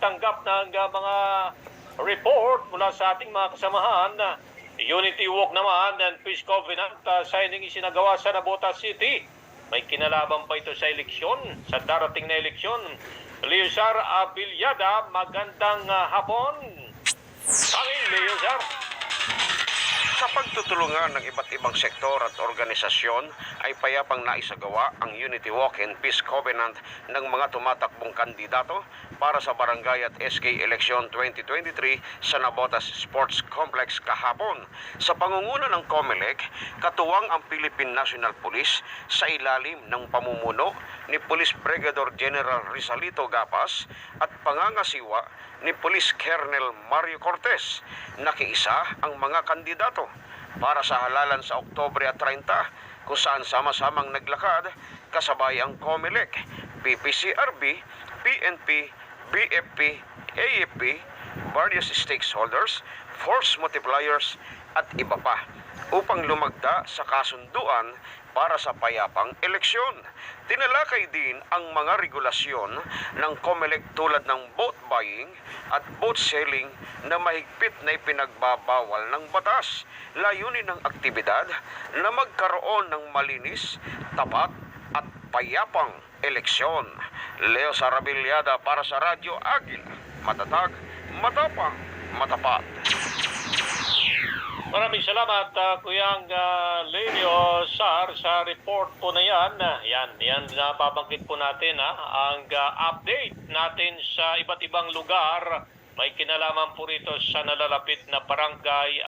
pagtanggap ng mga report mula sa ating mga kasamahan. Unity Walk naman and Peace Covenant signing isinagawa sa Navotas City. May kinalaban pa ito sa eleksyon, sa darating na eleksyon. Leozar Abiliada, magandang hapon. Tanging Leozar. Sa pagtutulungan ng iba't ibang sektor at organisasyon ay payapang naisagawa ang Unity Walk and Peace Covenant ng mga tumatakbong kandidato para sa Barangay at SK Election 2023 sa Navotas Sports Complex kahapon. Sa pangunguna ng COMELEC, katuwang ang Philippine National Police sa ilalim ng pamumuno ni Police Brigadier General Rizalito Gapas at pangangasiwa ni Police Colonel Mario Cortez. Nakiisa ang mga kandidato para sa halalan sa Oktubre at 30 kung saan sama-samang naglakad kasabay ang COMELEC, PPCRB, PNP, BFP, AFP, various stakeholders, force multipliers at iba pa upang lumagda sa kasunduan para sa payapang eleksyon. Tinalakay din ang mga regulasyon ng COMELEC tulad ng vote buying at vote selling na mahigpit na ipinagbabawal ng batas. Layunin ng aktibidad na magkaroon ng malinis, tapat at payapang eleksyon. Leo Sarabiliada para sa Radyo Agila. Matatag, matapang, matapat. Maraming salamat, Kuyang Leo Sar, sa report po na yan. Yan nababanggit po natin ang update natin sa iba't ibang lugar. May kinalaman po rito sa nalalapit na barangay